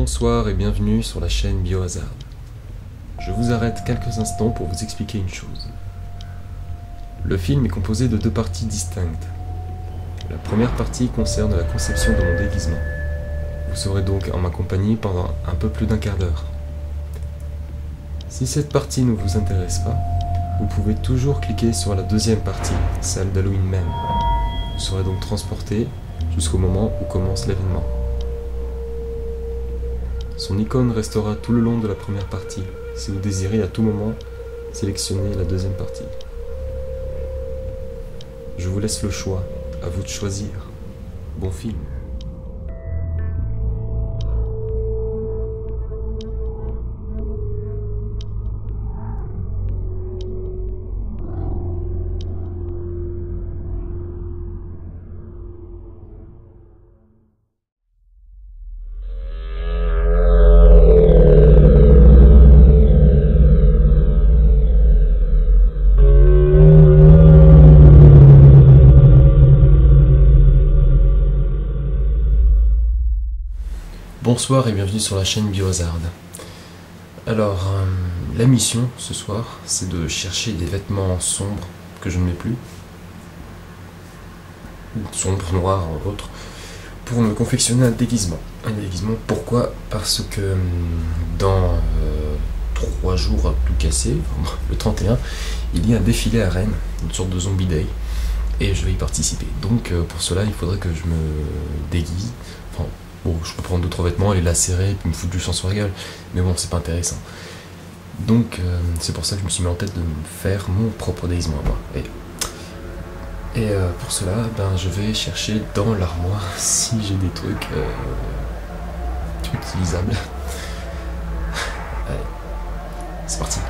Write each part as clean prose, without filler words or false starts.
Bonsoir et bienvenue sur la chaîne Biohazard. Je vous arrête quelques instants pour vous expliquer une chose. Le film est composé de deux parties distinctes. La première partie concerne la conception de mon déguisement. Vous serez donc en ma compagnie pendant un peu plus d'un quart d'heure. Si cette partie ne vous intéresse pas, vous pouvez toujours cliquer sur la deuxième partie, celle d'Halloween même. Vous serez donc transporté jusqu'au moment où commence l'événement. Son icône restera tout le long de la première partie, si vous désirez à tout moment sélectionner la deuxième partie. Je vous laisse le choix, à vous de choisir. Bon film. Bonsoir et bienvenue sur la chaîne Biohazard. Alors, la mission ce soir, c'est de chercher des vêtements sombres que je ne mets plus, sombres, noirs, autres, pour me confectionner un déguisement. Un déguisement, pourquoi? Parce que dans 3 jours à tout casser, le 31, il y a un défilé à Rennes, une sorte de zombie day, et je vais y participer. Donc pour cela, il faudrait que je me déguise. Enfin, bon, je peux prendre d'autres vêtements, les lacérer, puis me foutre du sang sur la gueule, mais bon, c'est pas intéressant. Donc, c'est pour ça que je me suis mis en tête de me faire mon propre déguisement à moi. Et pour cela, ben, je vais chercher dans l'armoire si j'ai des trucs utilisables. Allez, c'est parti.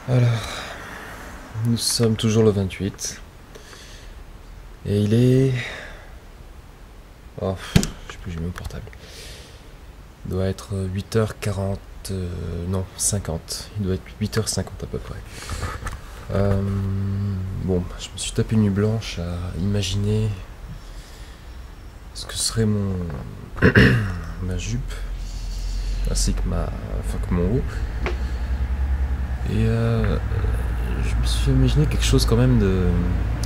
Alors, nous sommes toujours le 28, et il est... Oh, je sais plus, j'ai mis mon portable. Il doit être 8h40... non, 50. Il doit être 8h50 à peu près. Bon, je me suis tapé une nuit blanche à imaginer ce que serait mon... ma jupe, ainsi que mon haut. Et je me suis imaginé quelque chose quand même de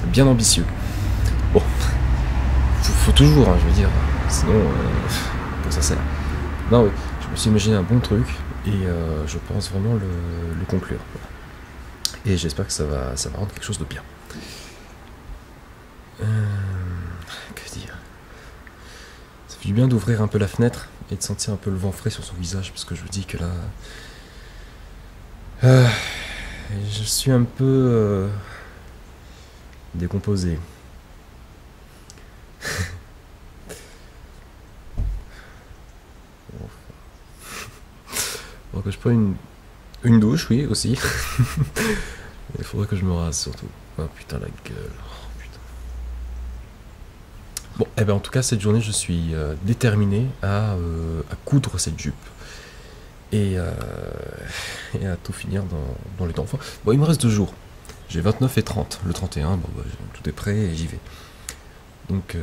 bien ambitieux. Bon, faut toujours, hein, je veux dire, sinon, pour ça sert. Non, oui, je me suis imaginé un bon truc et je pense vraiment le conclure. Et j'espère que ça va rendre quelque chose de bien. Que dire? Ça fait du bien d'ouvrir un peu la fenêtre et de sentir un peu le vent frais sur son visage, parce que je vous dis que là... je suis un peu décomposé. Faudrait que je prenne une douche, oui, aussi. Il faudrait que je me rase surtout. Oh putain, la gueule. Oh, putain. Bon, et ben en tout cas, cette journée, je suis déterminé à coudre cette jupe. Et à tout finir dans les temps. Enfin, bon, il me reste 2 jours. J'ai 29 et 30. Le 31, bon, bah, tout est prêt et j'y vais. Donc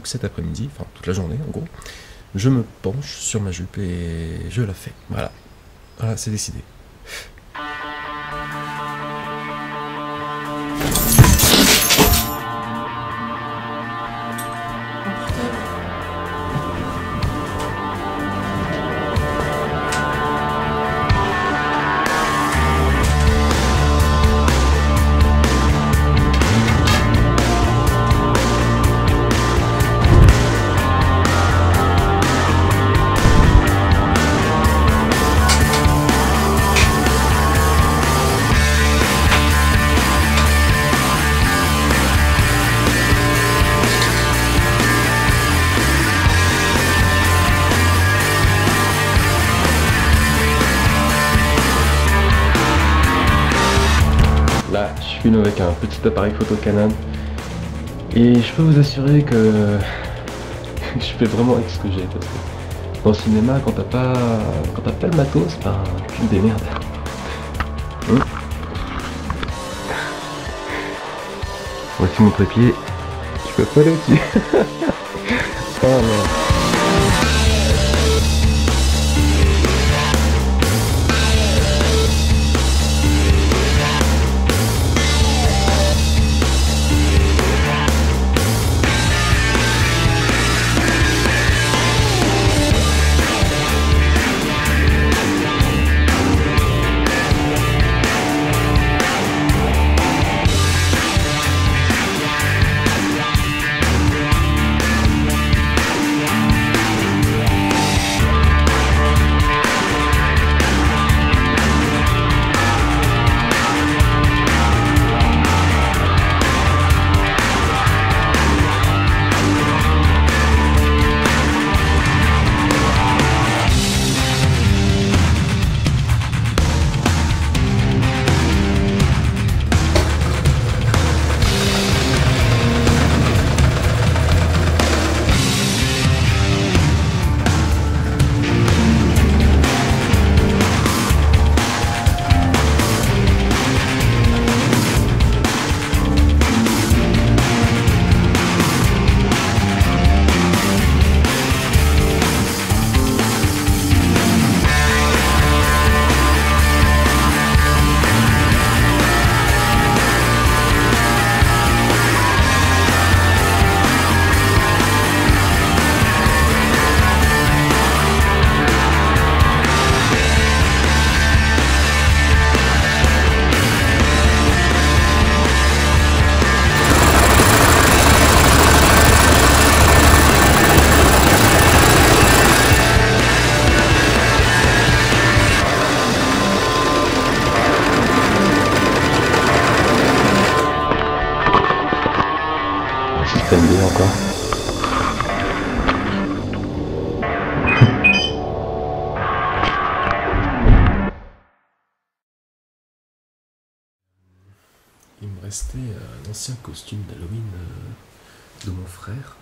cet après-midi, enfin toute la journée en gros, je me penche sur ma jupe et je la fais. Voilà, voilà, c'est décidé. Là, je filme avec un petit appareil photo Canon et je peux vous assurer que je fais vraiment avec ce que j'ai, parce que dans le cinéma, quand t'as pas le matos, ben tu te démerdes. Voici mon trépied, je peux pas aller au-dessus. Oh merde. Système B encore. Il me restait un ancien costume d'Halloween de mon frère,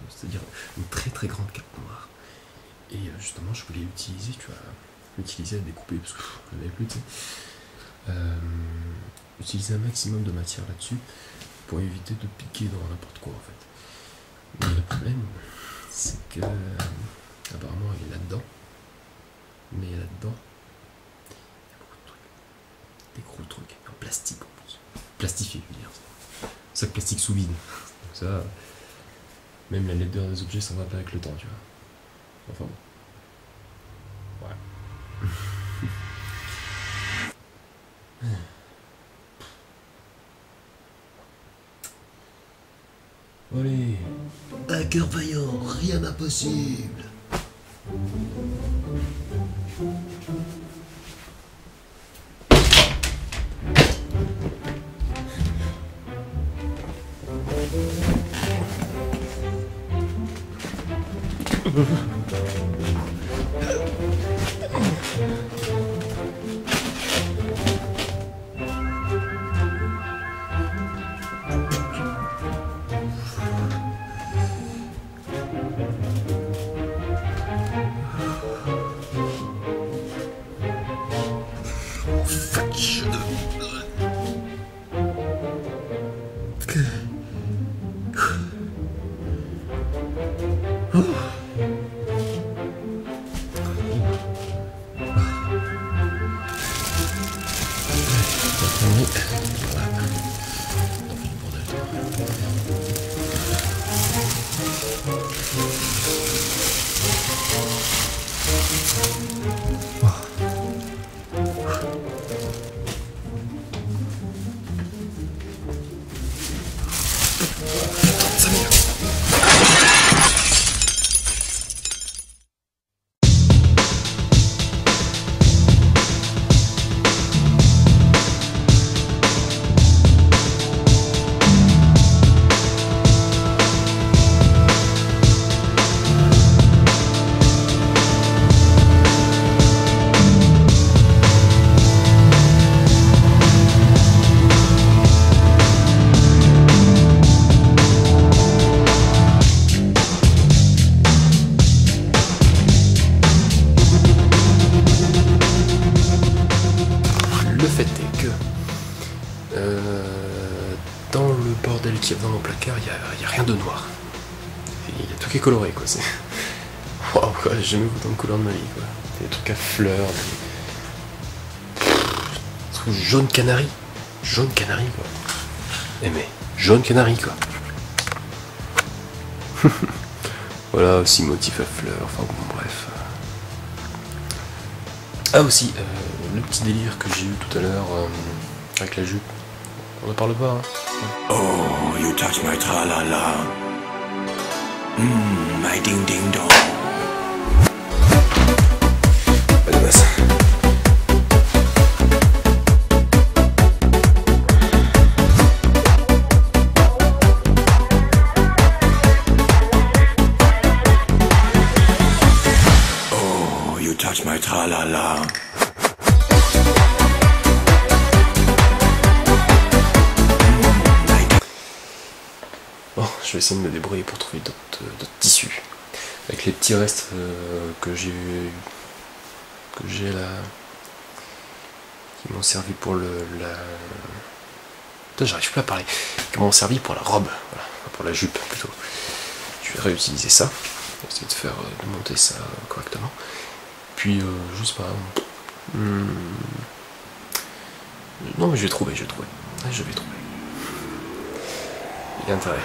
c'est-à-dire une très très grande cape noire. Et justement, je voulais l'utiliser, tu vois, l'utiliser à découper parce que je n'avais plus, tu sais. Utiliser un maximum de matière là-dessus pour éviter de piquer dans n'importe quoi en fait. Mais le problème, c'est que apparemment il est là-dedans, mais là-dedans, il y a beaucoup de trucs, des gros trucs, en plastique en plus, plastifié, je veux dire, sac plastique sous vide. Donc ça, même la laideur des objets, ça va pas avec le temps, tu vois. Enfin bon. Ouais. Allez. Un cœur vaillant, rien d'impossible. Dans le bordel qu'il y a dans mon placard, il y a rien de noir. Il y a tout qui est coloré, quoi. Waouh, quoi, j'ai jamais vu autant de couleurs de ma vie, quoi. Des trucs à fleurs, des trucs jaune canari. Jaune canari, quoi. Eh mais, jaune canari, quoi. Voilà, aussi motif à fleurs, enfin bon, bref. Ah aussi, le petit délire que j'ai eu tout à l'heure avec la jupe. On ne parle pas, hein. Oh, you touch my tra-la-la. My ding-ding-dong. Bananas. Oh, you touch my tra-la-la. Bon, je vais essayer de me débrouiller pour trouver d'autres tissus. Avec les petits restes que j'ai là, qui m'ont servi pour la... Putain, j'arrive plus à parler. Qui m'ont servi pour la robe, voilà, pour la jupe plutôt. Je vais réutiliser ça, essayer de monter ça correctement. Puis, je sais pas... Non mais je vais trouver. Ouais, je vais trouver. Il y a intérêt.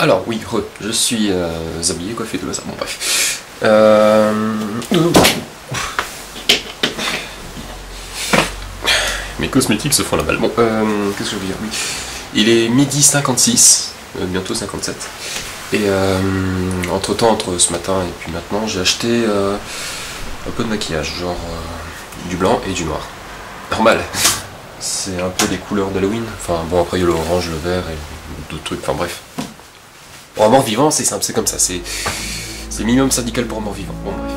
Alors oui, je suis habillé, coiffé, tout ça, bon bref. Mes cosmétiques se font la balle. Bon, qu'est-ce que je veux dire? Oui. Il est midi 56, bientôt 57. Et entre temps, entre ce matin et puis maintenant, j'ai acheté un peu de maquillage, genre du blanc et du noir. Normal. C'est un peu des couleurs d'Halloween. Enfin bon, après il y a l'orange, le vert et d'autres trucs, enfin bref. Pour un mort-vivant, c'est simple, c'est comme ça. C'est minimum syndical pour un mort-vivant. Bon bref.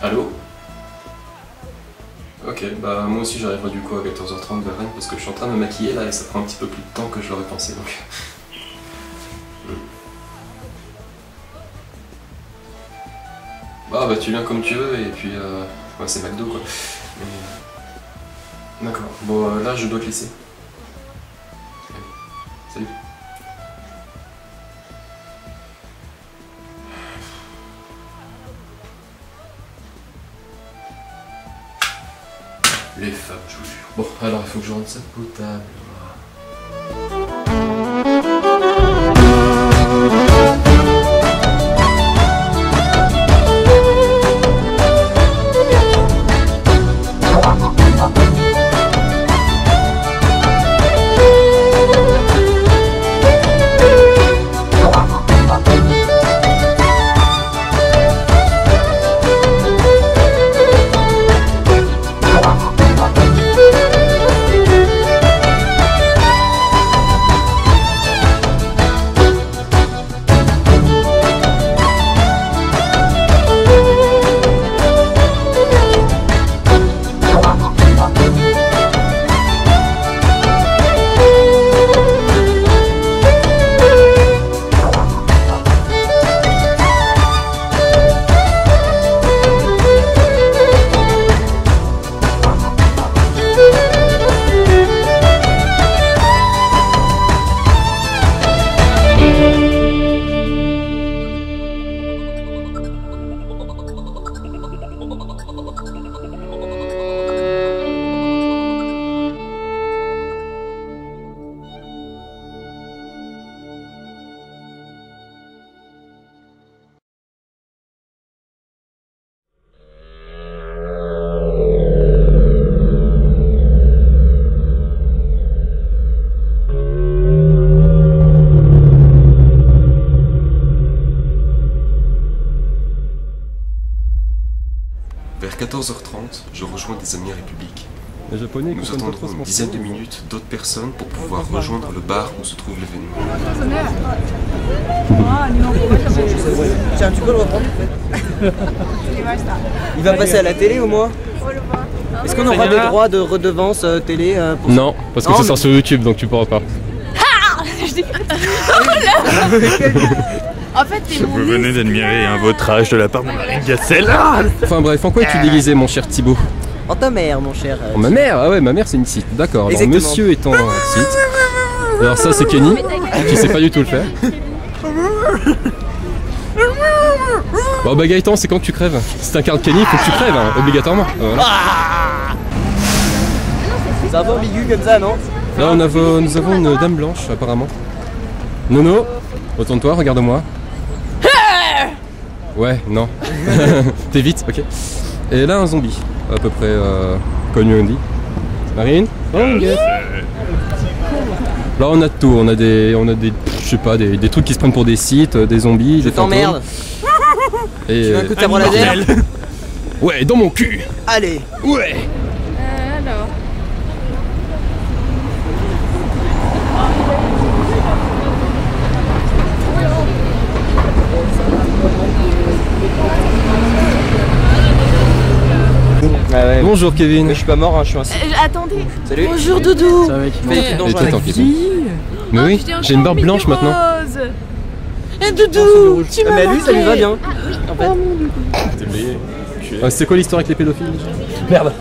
Allô? Ok, bah moi aussi j'arriverai du coup à 14h30 vers Rennes parce que je suis en train de me maquiller là et ça prend un petit peu plus de temps que je l'aurais pensé donc. Bah tu viens comme tu veux et puis ouais, c'est McDo quoi. Mais... D'accord, bon là je dois te laisser. Salut. Les femmes, je vous jure. Bon, alors il faut que je rende ça potable. 14h30, je rejoins des amis républiques. Les Japonais Nous comprennent pas trop attendrons ce une qu'on dizaine de fait. minutes d'autres personnes pour pouvoir rejoindre le bar où se trouve l'événement. Tiens, tu peux le reprendre en fait. Il va passer à la télé au moins. Est-ce qu'on aura des droits de redevance télé pour Non, parce que Non, ça mais- sort sur YouTube donc tu pourras pas. En fait, t'es mon Vous venez d'admirer un vautrage de la part de Marine Gassel. Enfin bref, en quoi es-tu déguisé mon cher Thibaut? En ta mère, mon cher. Oh, ma mère, ah ouais, ma mère c'est une site, d'accord. Alors Exactement. monsieur étant un site. Alors ça c'est Kenny, qui sait pas du tout le faire. Bon bah Gaëtan, c'est quand que tu crèves? Si t'incarnes Kenny, faut que tu crèves, hein, obligatoirement. Voilà. C'est un peu ambigu comme ça, non? Là nous avons une dame blanche apparemment. Nono, retourne-toi, regarde-moi. Ouais, non. T'es vite, ok. Et là un zombie, à peu près comme on dit. Marine? Oh, okay. Là on a de tout, on a des, je sais pas, des trucs qui se prennent pour des sites, des zombies, des fantômes. T'emmerdes. Et Tu veux un coup de sabre laser? ouais, dans mon cul. Allez. Ouais. Alors. Ah ouais. Bonjour Kevin. Mais je suis pas mort, hein, je suis un site. Attendez. Salut. Bonjour Doudou. Fais des trucs Et dangereux toi, avec. attends, Kevin. Mais oui, putain, j'ai une barbe encore blanche mini maintenant. rose. Eh Doudou, tu Ah, m'as mais à lui, ça lui va manqué. bien. En fait. C'est quoi l'histoire avec les pédophiles déjà? Merde.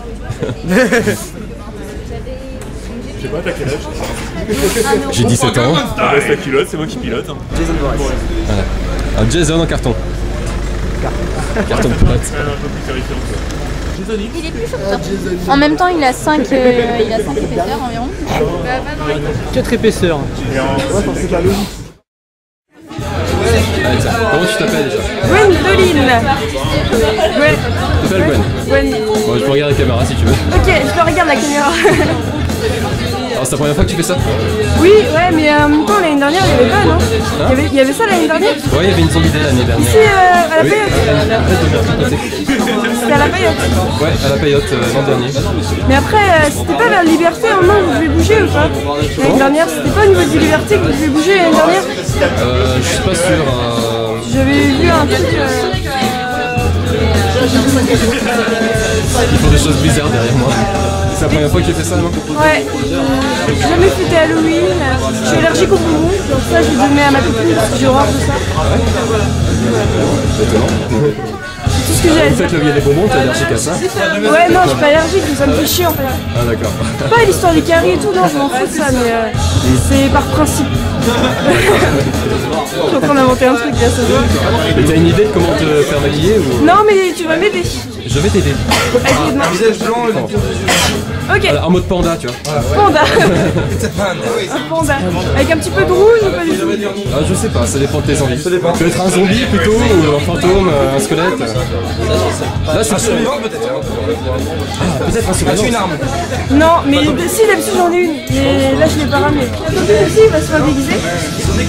J'ai 17 ans. Baisse la culotte, c'est moi qui pilote. Jason Voorhees. Un Jason en carton. Carton de pilote. En même temps, il a 5 épaisseurs environ. 4 épaisseurs. Allez, tiens. Comment tu t'appelles déjà? Gwendoline. Tu t'appelles Gwen. Gwen. Bon, je peux regarder la caméra si tu veux. Ok, je te regarde la caméra. Alors c'est la première fois que tu fais ça? Oui, ouais, mais en même temps, l'année dernière, il y avait pas, non? Il y avait ça l'année dernière? Ouais, il y avait une zombie dès l'année dernière. Ici, à la Oui. paillote. C'était à la paillote. Ouais, à la paillote l'an dernier. Mais après, c'était pas vers Liberté, en main, vous devez bouger ou pas? L'année dernière, c'était pas au niveau du Liberté que vous devez bouger l'année dernière? Je suis pas sûr. J'avais vu un truc. Ils font des choses bizarres derrière moi. C'est la première fois que j'ai fait ça, non? Ouais, j'ai jamais fêté Halloween. Je suis allergique aux bonbons, donc ça, je les mets à ma copine parce que j'ai horreur de ça. Étonnant. C'est tout ce que j'ai à Vous dire. faites le des bonbons, t'es allergique à ça? Ouais, non, je suis pas allergique, mais ça me fait chier en fait. Ah d'accord. Pas l'histoire des caries et tout, non, je m'en fous de ça, mais c'est par principe. Je suis en train d'inventer un truc là, ça va. Et t'as une idée de comment te faire maquiller ou... Non, mais tu vas m'aider. Je vais t'aider. Allez, aide-moi. Ok, En mode panda, tu vois. panda. Un panda. Avec un petit peu de rouge ou pas du tout? Ah, je sais pas, ça dépend de tes envies. Ça dépend. Tu veux être un zombie plutôt, ou un fantôme, un squelette? Là, c'est peut-être. Ah, peut-être un squelette. Non, mais si, d'habitude j'en ai une. Mais là, je l'ai pas ramenée. Aussi, il va se faire déguiser. Je vais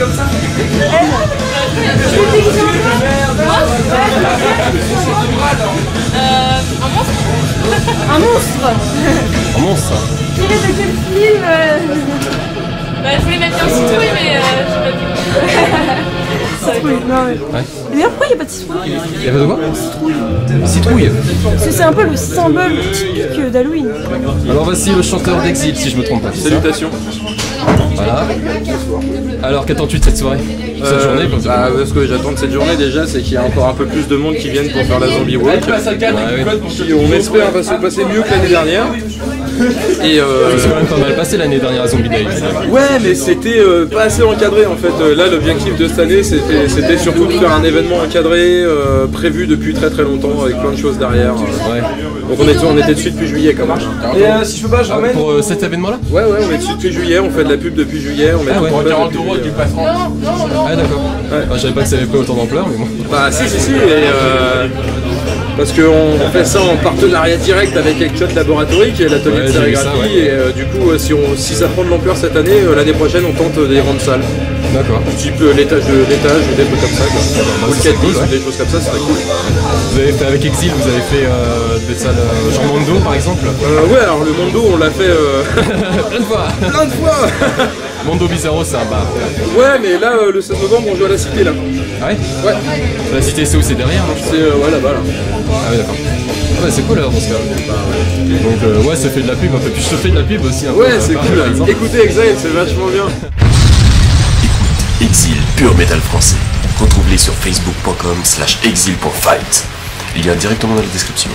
déguiser en un monstre. Un monstre. Il est de quel film Je voulais mettre un citrouille, mais Citrouille, non mais... Ouais. Et d'ailleurs, pourquoi il n'y a pas de citrouille? Il y avait de quoi? Citrouille. Parce que c'est un peu le symbole typique d'Halloween. Alors voici le chanteur d'Exil, si je me trompe pas. Salutations. Voilà. Alors qu'attends-tu de cette soirée? Cette journée comme ça? Ce que j'attends de cette journée déjà, c'est qu'il y a encore un peu plus de monde qui viennent pour faire la zombie walk. Qui, on espère va se passer mieux que l'année dernière. Et C'est quand même pas mal passé l'année dernière à Zombie Day. ouais, mais c'était pas assez encadré en fait. Là, l'objectif de cette année, c'était surtout de faire un événement encadré, prévu depuis très très longtemps, avec plein de choses derrière. Ouais. Donc on était dessus depuis juillet quand même. Et si je peux pas, je ramène. Pour cet événement-là? Ouais, on est dessus depuis juillet, on fait de la pub depuis juillet, on met Ah tout ouais. en place depuis juillet. Ah d'accord. Ouais. Ah, je savais pas que ça avait pris autant d'ampleur, mais bon. Bah si, et parce qu'on fait ça en partenariat direct avec Ekshot Laboratory qui est l'atelier Ouais, de j'ai vu ça, sérigraphie ouais. et du coup si ça prend de l'ampleur cette année, l'année prochaine on tente des grandes salles. D'accord. Type l'étage ou des trucs comme ça quoi. Ou le 4 cool, ou des choses comme ça, c'est cool. Vous avez fait avec Exil, vous avez fait des salles genre Mondo par exemple? Ouais, alors le Mondo on l'a fait Plein de fois. plein de fois. Mondo Bizarro c'est un bar. Ouais, mais là le 16 novembre on joue à la Cité là. Ah ouais? Ouais. La Cité c'est où? C'est derrière non? C'est ouais là-bas là. Ah ouais d'accord. Ah ouais c'est cool alors dans ce cas. Donc ouais ça fait de la pub un peu. Puis je te fais de la pub aussi un peu. Ouais c'est cool. Par exemple. Écoutez Exile, c'est vachement bien. Exil, pur métal français. Retrouve-les sur facebook.com/exil.fight. Lien directement dans la description.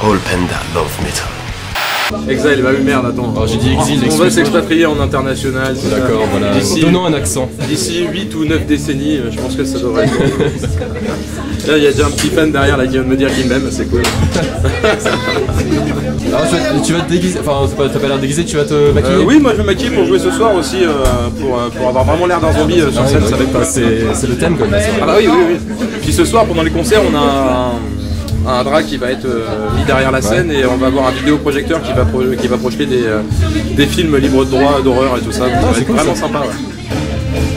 All Panda Love Metal. Exile, bah oui merde, attends. Alors j'ai dit Exil, On va s'expatrier en international. c'est D'accord, ça. voilà. Donnons un accent. D'ici 8 ou 9 décennies, je pense que ça devrait être. Là, il y a déjà un petit fan derrière là, qui vient de me dire qu'il m'aime, c'est cool. Alors tu vas te déguiser, enfin t'as pas l'air déguisé, tu vas te maquiller? Oui, moi je me maquille pour jouer ce soir aussi, pour avoir vraiment l'air d'un zombie sur scène, ça va être cool. C'est le thème comme ça. Ah bah oui. Puis ce soir, pendant les concerts, on a un drap qui va être mis derrière la scène et on va avoir un vidéoprojecteur qui va projeter des films libres de droit, d'horreur et tout ça. Donc ça va être vraiment sympa. Ouais.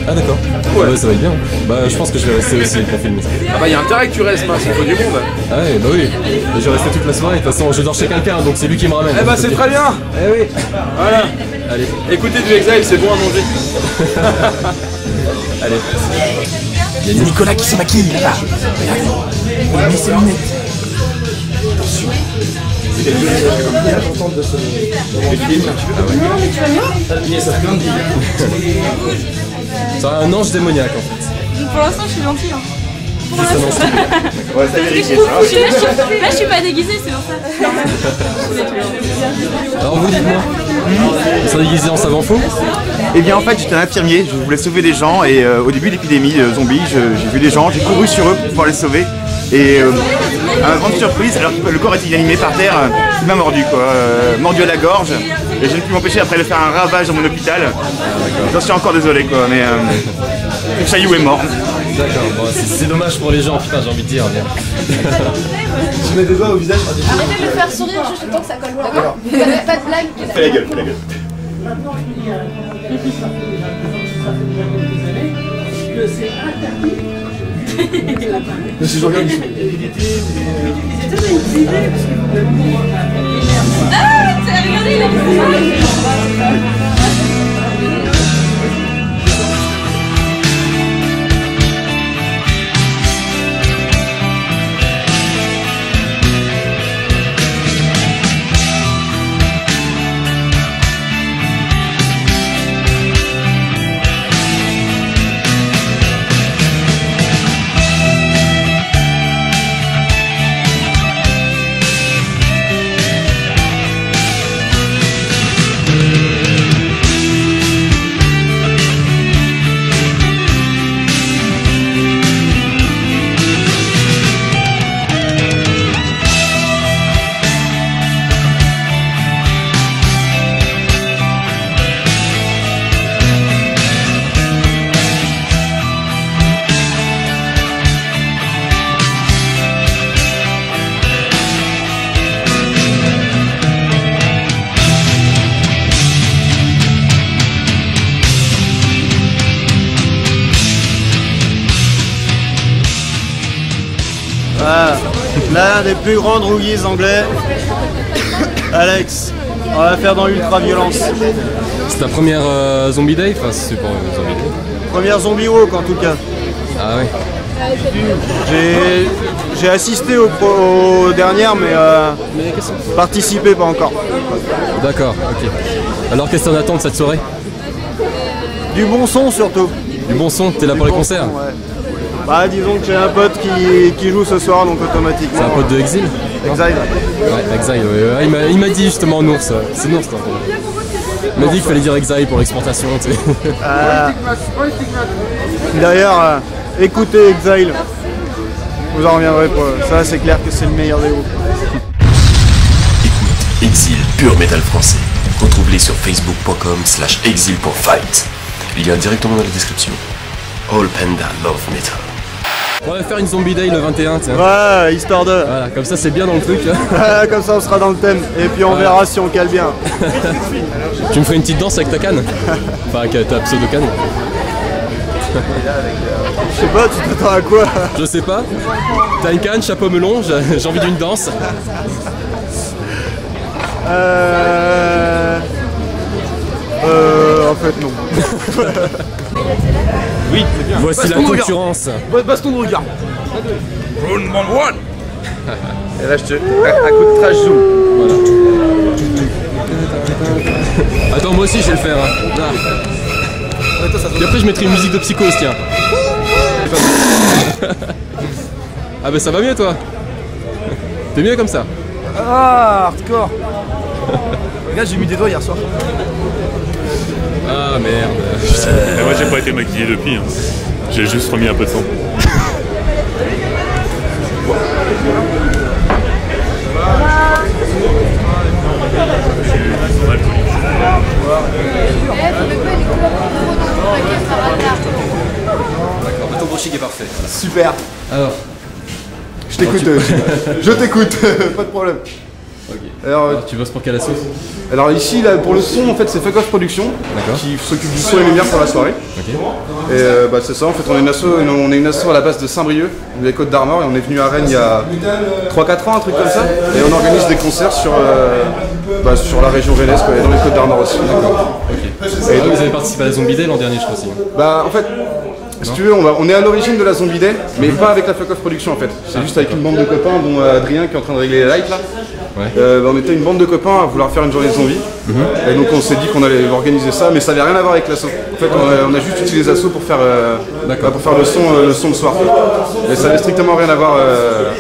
Ah d'accord. Ouais, ça va être bien. Bah je pense que je vais rester aussi pour filmer. Ah bah il y a intérêt que tu restes, mince, il faut du monde. Ah ouais, bah oui. Je vais rester toute la soirée, de toute façon je dors chez quelqu'un donc c'est lui qui me ramène. Eh bah c'est très bien. Eh oui. Voilà. Allez. Écoutez du Exile, c'est bon à manger. Allez. Il y a Nicolas qui se maquille là-bas. Regardez. Il a mis ses lunettes. C'est un ange démoniaque en fait. Pour l'instant, je suis gentille. Hein. Juste un ange. Là, je suis pas déguisée, c'est pour ça. Alors vous dites-moi, vous serez déguisé en savant faux? Eh bien en fait j'étais un infirmier, je voulais sauver des gens et au début de l'épidémie de zombies, j'ai vu des gens, j'ai couru sur eux pour pouvoir les sauver et à ma grande surprise, alors que le corps était inanimé par terre, il m'a mordu quoi, mordu à la gorge et je ne pus m'empêcher après de faire un ravage dans mon hôpital. J'en suis encore désolé quoi, mais le Chaillou est mort. D'accord, bon, c'est dommage pour les gens, putain j'ai envie de dire. Je mets des doigts au visage. Arrêtez de me faire sourire juste le temps que ça colle, d'accord? Vous avez pas de blague? Fais la gueule, fais la gueule. Mais si je regarde. Ah, regardez, il a L'un des plus grands droguistes anglais, Alex. On va faire dans l'ultra violence. C'est ta première zombie day? Enfin c'est pas une zombie day. Première zombie walk en tout cas. Ah ouais. J'ai assisté aux dernières mais participé pas encore. D'accord, ok. Alors qu'est-ce que t'en attends de cette soirée? Du bon son surtout. Du bon son? T'es là pour les concerts? Ouais. Bah disons que j'ai un pote qui joue ce soir donc automatiquement. C'est un pote de Exil? Exile. Ouais, Exile, ouais. Il m'a dit justement Nours. C'est Nours toi. Il m'a dit qu'il fallait dire Exile pour l'exportation, tu sais. D'ailleurs, écoutez Exile. Vous en reviendrez pas. Ça c'est clair que c'est le meilleur des groupes. Écoute Exil, pur métal français. Retrouve-les sur facebook.com/exil.fight. Lien directement dans la description. All Panda Love Metal. On va faire une zombie day le 21, tiens. Ouais, histoire de. Voilà, comme ça c'est bien dans le truc. Comme ça on sera dans le thème. Et puis on verra si on cale bien. Tu me ferais une petite danse avec ta canne? Enfin avec ta pseudo canne. Je sais pas, tu t'attends à quoi? Je sais pas. T'as une canne, chapeau melon, j'ai envie d'une danse. En fait, non. Oui, c'est bien. Voici la concurrence. Baston de regard. Round one. Et là, je te. Un coup de trash zoom. Voilà. Attends, moi aussi, je vais le faire. Hein. Et après, je mettrai une musique de psychose, tiens. Ah, bah ça va mieux, toi. T'es mieux comme ça. Ah, hardcore. Regarde, j'ai mis des doigts hier soir. Ah merde. Et moi j'ai pas été maquillé depuis, hein. J'ai juste remis un peu de sang. D'accord, ton brushing est parfait. Super. Alors, je t'écoute. Je t'écoute, pas de problème. Okay. Alors, tu bosses pour quelle assaut? Alors ici, là, pour le son, en fait, c'est Fuck Off Production qui s'occupe du son et lumière pour la soirée. Okay. Et bah, c'est ça, en fait, on est une asso à la base de Saint-Brieuc, les Côtes d'Armor, et on est venu à Rennes il y a 3-4 ans, un truc comme ça. Et on organise des concerts sur la région rennaise, quoi, et dans les Côtes d'Armor aussi. D'accord. Okay. Et donc vous avez participé à la Zombie Day l'an dernier, je crois aussi. Bah en fait, si tu veux, on est à l'origine de la Zombie Day, mais pas avec la Fuck Off Production en fait. C'est juste avec une bande de copains, dont Adrien qui est en train de régler les lights là. Ouais. On était une bande de copains à vouloir faire une journée de zombies. Et donc on s'est dit qu'on allait organiser ça, mais ça n'avait rien à voir avec l'assaut. En fait, on a juste utilisé l'assaut pour faire le son le soir. Mais ça n'avait strictement rien à voir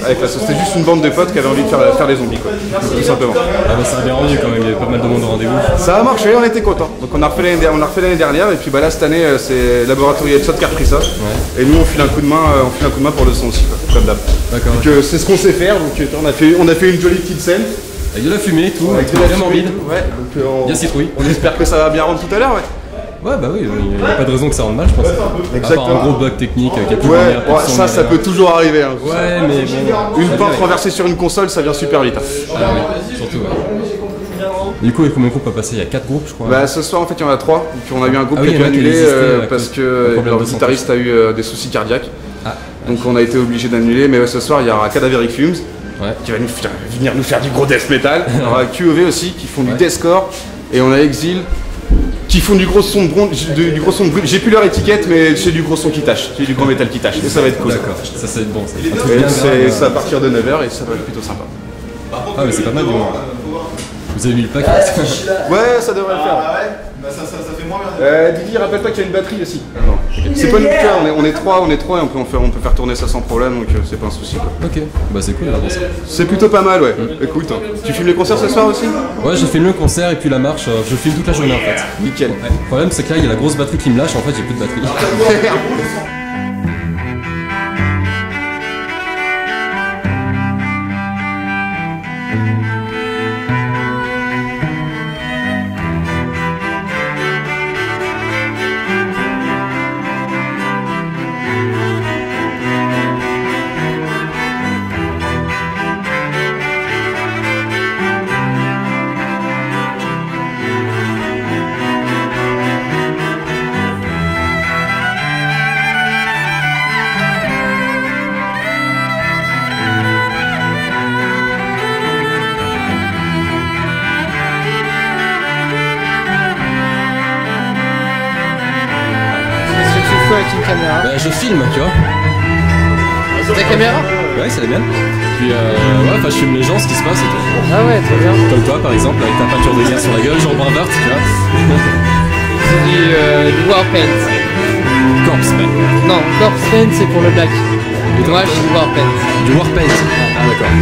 avec l'assaut. C'était juste une bande de potes qui avaient envie de faire les zombies, quoi. Tout simplement. Ah bah ça a bien rendu quand même, il y avait pas mal de monde au rendez-vous. Ça a marché, on était contents. Donc on a refait l'année dernière, et puis bah là cette année c'est Laboratory Headshot qui a repris ça. Ouais. Et nous on file un coup de main pour le son aussi, quoi, comme d'hab. D'accord. Donc c'est ce qu'on sait faire, donc on a fait une jolie petite scène. Avec de la fumée et tout, avec vraiment vide. Ouais, donc bien citrouille. On espère que ça va bien rendre tout à l'heure, ouais. Ouais, bah oui, il n'y a pas de raison que ça rende mal, je pense. Exactement. À part un gros bug technique qui a plus ouais, ça peut toujours arriver. Hein. Ouais, mais bon. Une pente renversée sur une console, ça vient super vite. Ah oui, surtout, ouais. Du coup, combien de groupes a passé? Il y a 4 groupes, je crois. Bah, ce soir, en fait, il y en a 3. On a eu un groupe qui a été annulé parce que le guitariste a eu des soucis cardiaques. Donc, on a été obligé d'annuler. Mais ce soir, il y aura Cadaveric Fumes. Ouais. Qui va venir nous faire du gros death metal. On aura QEV aussi qui font du deathcore. Et on a Exil qui font du gros son de bruit. J'ai plus leur étiquette, mais c'est du gros son qui tâche. C'est du gros métal qui tâche. Et ça va être cool. D'accord, ça va être bon. C'est à partir de 9h et ça va être plutôt sympa. Ah, mais c'est pas mal du moins. Vous avez mis le pack? Ouais, ça devrait le faire. Ah ouais. Bah ça fait moins bien. Didi, rappelle-toi qu'il y a une batterie aussi. C'est pas nous deux, on est trois et on peut faire tourner ça sans problème, donc c'est pas un souci, quoi. Ok, bah c'est cool. C'est plutôt pas mal, ouais. Écoute, tu filmes les concerts ce soir aussi? Ouais, j'ai filmé le concert et puis la marche, je filme toute la journée en fait. Nickel. Ouais. Le problème c'est que là il y a la grosse batterie qui me lâche, en fait j'ai plus de batterie. Avec une caméra. Bah, je filme, tu vois. C'est ta caméra? Ouais, c'est la mienne. Puis ouais, je filme les gens, ce qui se passe et tout. Ah ouais, très bien. Comme toi par exemple, avec ta peinture de guerre sur la gueule, genre Brandart, tu vois. C'est du Warpaint. Corpse Paint. Non, Corpse Paint c'est pour le black. Et moi je suis du Warpaint. Du Warpaint. Ah d'accord.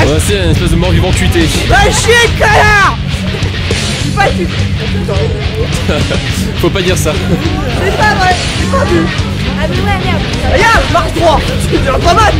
Ouais, c'est une espèce de mort-vivant cuité. Va chier, connard! Faut pas dire ça. C'est pas vrai, c'est pas vu. Ah mais ouais, merde. Regarde, marche 3, c'est déjà pas mal.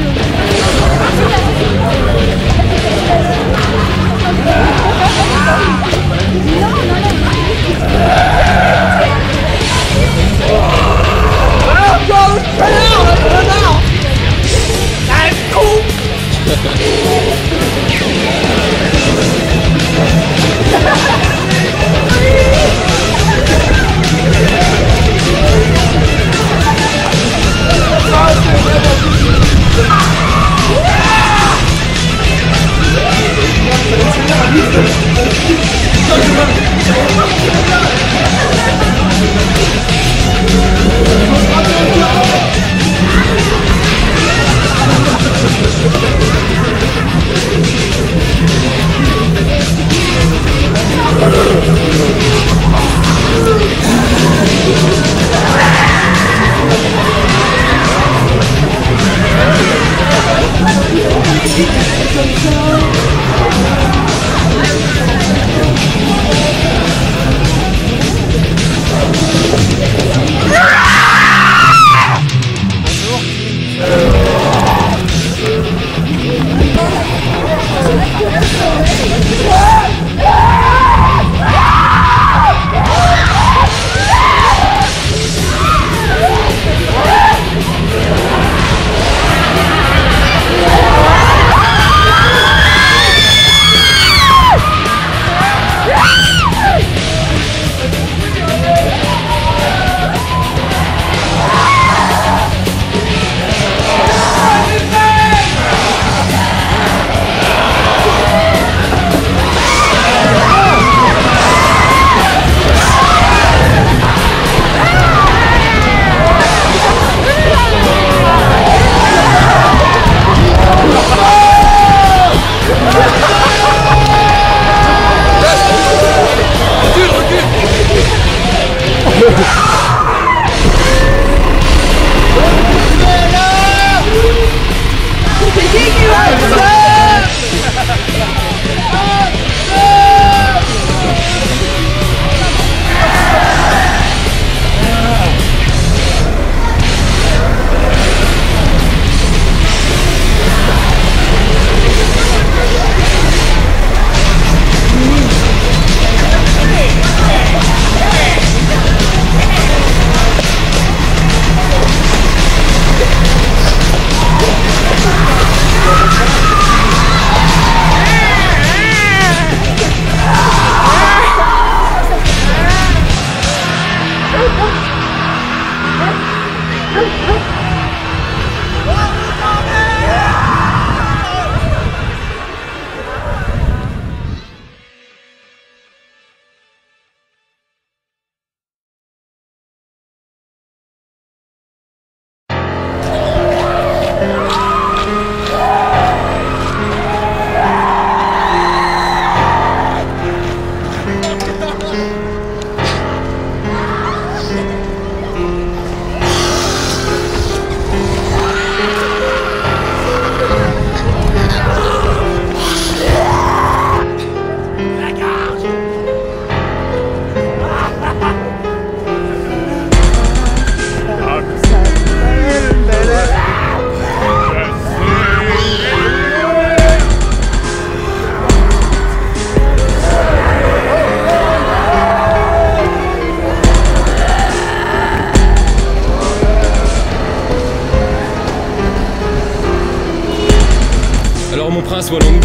Alors mon prince, où allons-nous?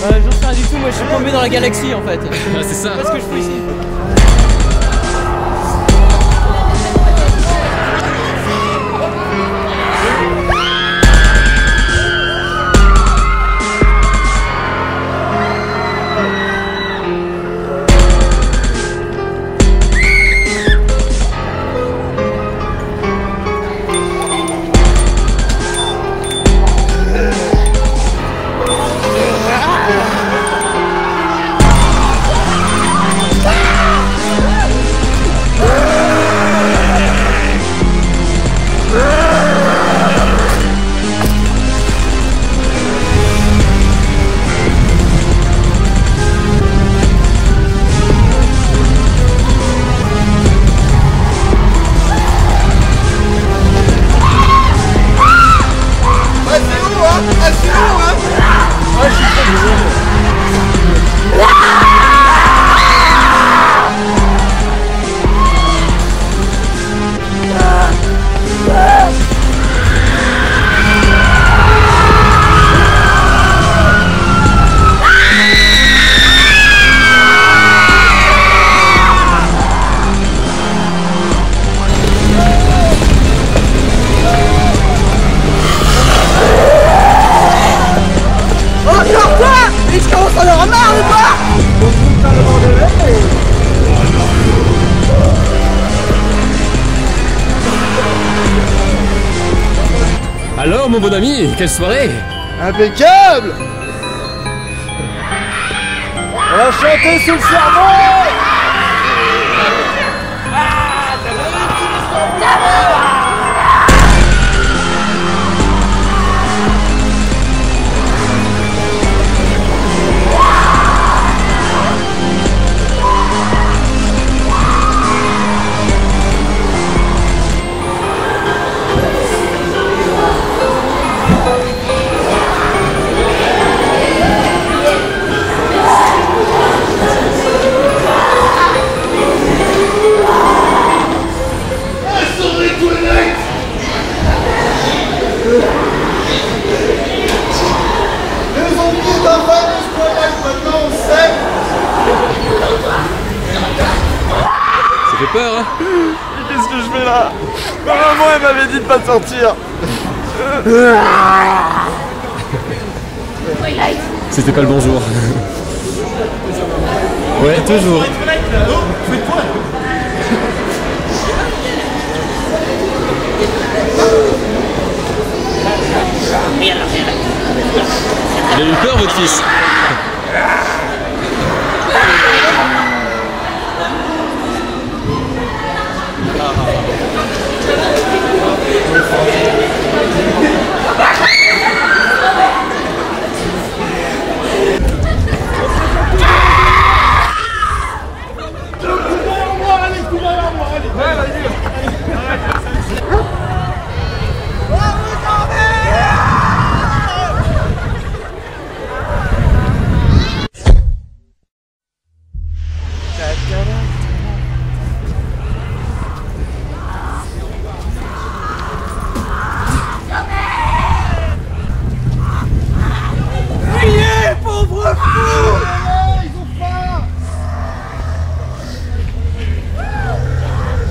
J'en sais rien du tout, moi je suis tombé dans la galaxie en fait. Ah c'est ça. Qu'est-ce que je fais ici? Alors mon bon ami, quelle soirée! Impeccable! On va chanter sous le cerveau! fameuse toilette, maintenant on sait. Ça fait peur, hein? Qu'est-ce que je fais là? Ma maman elle m'avait dit de pas sortir. C'était pas le bonjour. Ouais, toujours. Il a eu peur, votre fils?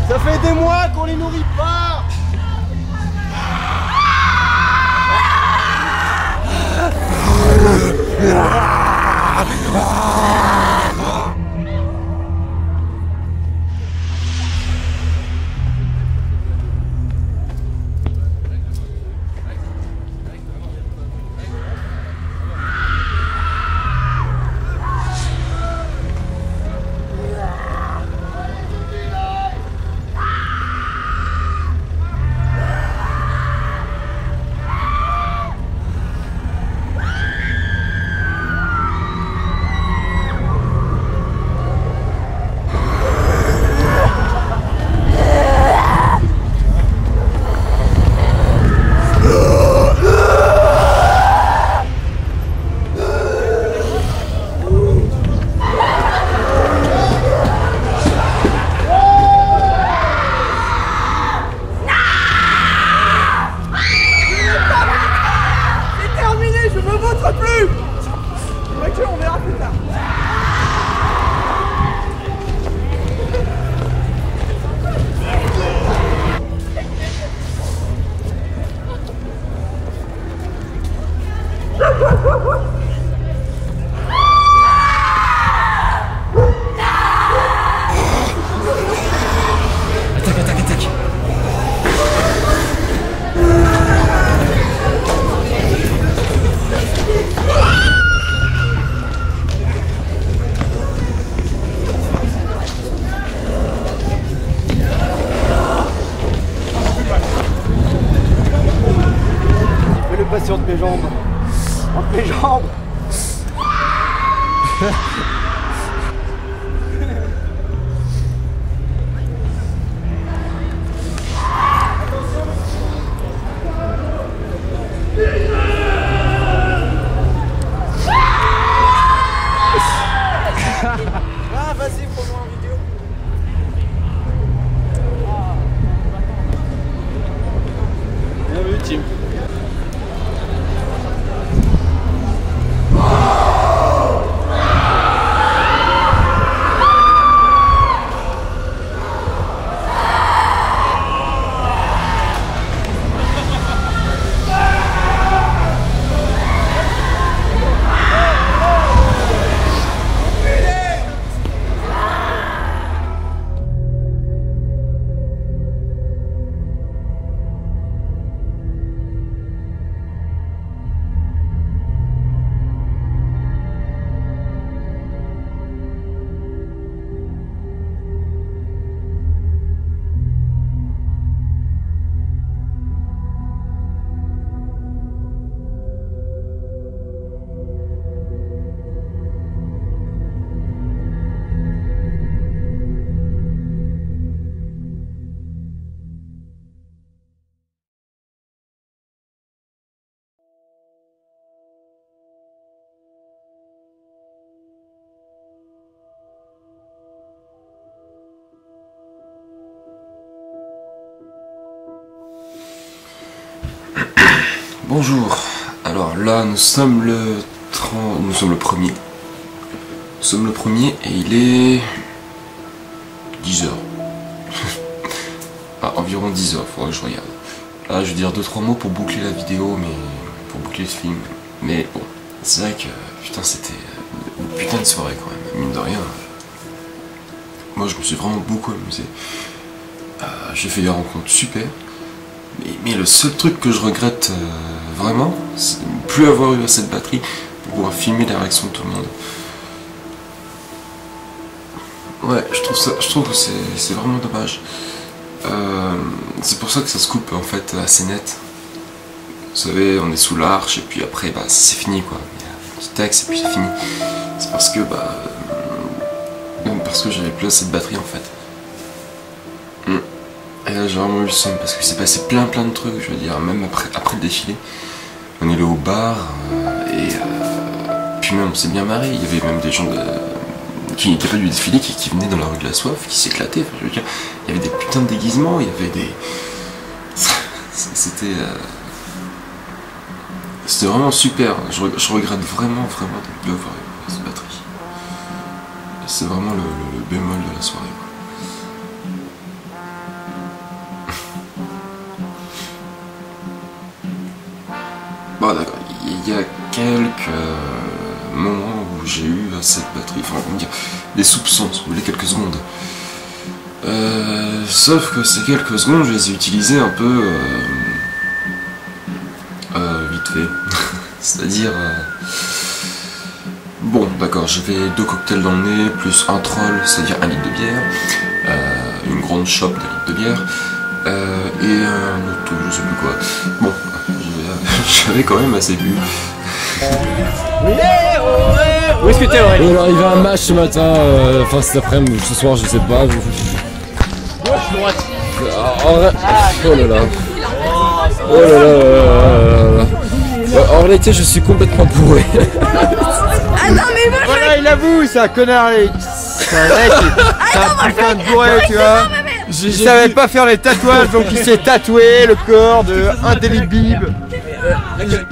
Ça fait des mois qu'on les nourrit pas. Fais-le passer entre mes jambes. Entre mes jambes. Ah, vas-y, prends-moi en vidéo. Bienvenue, Tim. Bonjour, alors là nous sommes le l'écran, nous sommes le premier. Nous sommes le premier et il est 10 heures. Ah, environ 10 heures, faudrait que je regarde. Là, je vais dire 2-3 mots pour boucler la vidéo, mais pour boucler le film. Mais bon, c'est vrai que putain, c'était une putain de soirée quand même, mine de rien. Moi, je me suis vraiment beaucoup amusé. J'ai fait des rencontres super. Mais le seul truc que je regrette vraiment, c'est de ne plus avoir eu assez de batterie pour pouvoir filmer les réactions de tout le monde. Ouais, je trouve que c'est vraiment dommage. C'est pour ça que ça se coupe en fait assez net. Vous savez, on est sous l'arche et puis après bah c'est fini quoi. Il y a un petit texte et puis c'est fini. C'est parce que j'avais plus assez de batterie en fait. Et là j'ai vraiment eu le seum parce qu'il s'est passé plein de trucs, je veux dire, même après le défilé. On est allé au bar et puis même on s'est bien marré, il y avait même des gens qui n'étaient pas du défilé qui venaient dans la rue de la Soif, qui s'éclataient, enfin, je veux dire, il y avait des putains de déguisements, il y avait des... C'était vraiment super, je regrette vraiment de ne plus avoir eu cette batterie. C'est vraiment le bémol de la soirée quoi. Bon d'accord, il y a quelques moments où j'ai eu cette batterie, enfin comment dire, des soupçons, si vous voulez, quelques secondes. Sauf que ces quelques secondes, je les ai utilisées un peu vite fait. C'est-à-dire... bon d'accord, j'avais 2 cocktails dans le nez, plus un troll, c'est-à-dire 1 litre de bière, une grande chope de litre de bière, et un autre, je sais plus quoi. Bon, j'avais quand même assez bu. Où est-ce que t'es Aurélie? Alors il y avait un match ce matin, enfin cet après-midi ou ce soir, je sais pas. Gauche, droite. Oh là là. Oh là là. En réalité, je suis complètement bourré. Ah non mais moi voilà, il avoue, c'est un connard. C'est un mec, c'est un putain de bourré, tu vois. Il savait pas faire les tatouages, donc il s'est tatoué le corps de indélébile.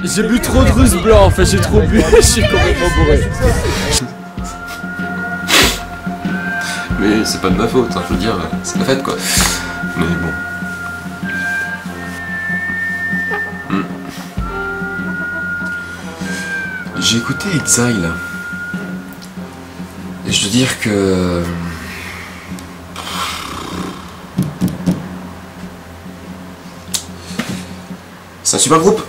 J'ai bu trop de russe blanc en fait, j'ai trop bu, je suis complètement bourré. Mais c'est pas de ma faute, hein, je veux dire, c'est la fête quoi. Mais bon. J'ai écouté Exile. Et je dois dire que... c'est un super groupe.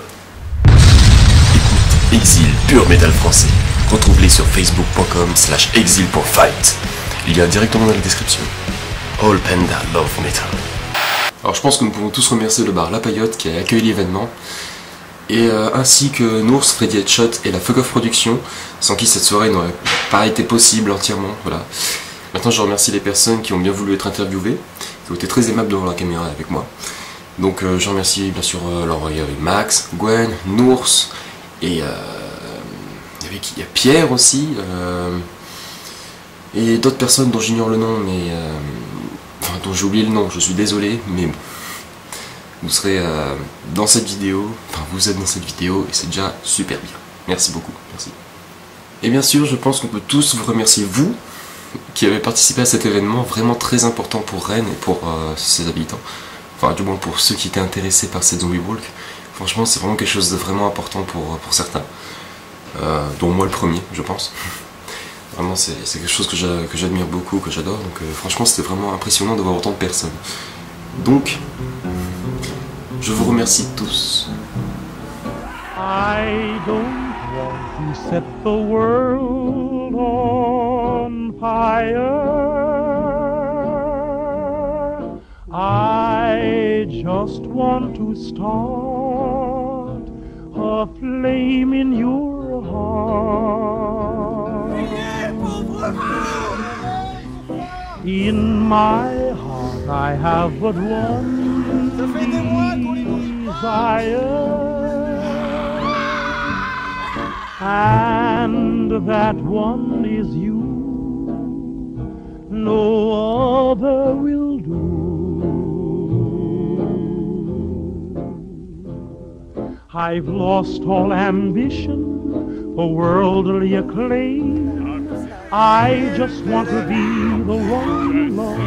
Écoute Exile, pur métal français. Retrouve-les sur facebook.com/exile.fight. Il y a directement dans la description. All Panda Love Metal. Alors je pense que nous pouvons tous remercier le bar La Paillote qui a accueilli l'événement. Et ainsi que Nours, Freddy Headshot et la Fuck Off Production, sans qui cette soirée n'aurait pas été possible entièrement. Voilà. Maintenant je remercie les personnes qui ont bien voulu être interviewées, qui ont été très aimables devant la caméra avec moi. Donc je remercie bien sûr alors, il y avait Max, Gwen, Nours, et il y a Pierre aussi, et d'autres personnes dont j'ignore le nom, mais enfin dont j'ai oublié le nom, je suis désolé, mais bon. Vous serez dans cette vidéo, enfin vous êtes dans cette vidéo et c'est déjà super bien. Merci beaucoup, merci. Et bien sûr, je pense qu'on peut tous vous remercier, vous, qui avez participé à cet événement vraiment très important pour Rennes et pour ses habitants. Enfin, du moins pour ceux qui étaient intéressés par cette Zombie Walk. Franchement, c'est vraiment quelque chose de vraiment important pour certains. Dont moi le premier, je pense. Vraiment, c'est quelque chose que j'admire beaucoup, que j'adore. Donc franchement, c'était vraiment impressionnant de voir autant de personnes. Donc... je vous remercie tous. I don't want to set the world on fire. I just want to start a flame in your heart. In my heart I have but one desire, and that one is you. No other will do. I've lost all ambition for worldly acclaim. I just want to be the one you love.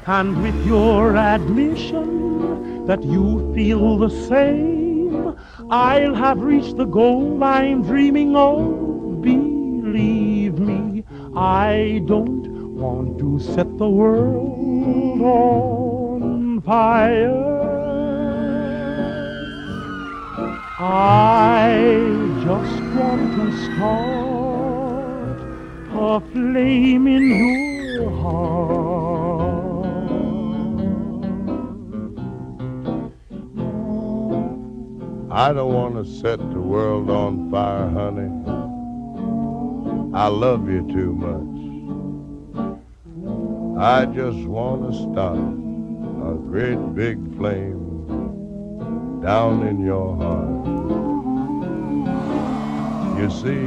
And with your admission that you feel the same, I'll have reached the goal I'm dreaming of. Believe me, I don't want to set the world on fire. I just want to start a flame in your heart. I don't want to set the world on fire, honey. I love you too much. I just want to start a great big flame down in your heart. You see,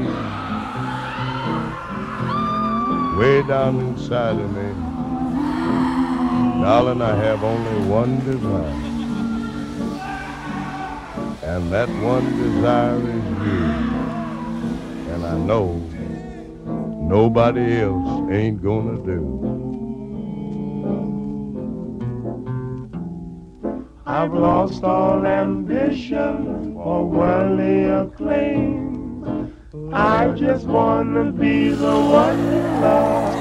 way down inside of me, darling, I have only one desire. And that one desire is you. And I know nobody else ain't gonna do. I've lost all ambition for worldly acclaim. I just wanna be the one you love.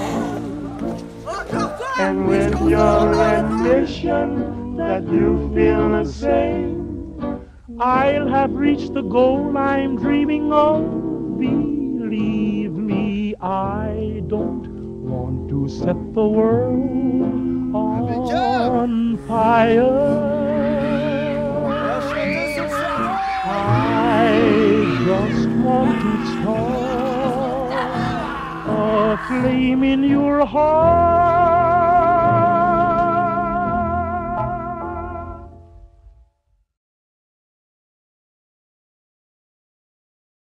And with your admission that you feel the same, I'll have reached the goal I'm dreaming of. Believe me, I don't want to set the world on fire. I just want to start a flame in your heart.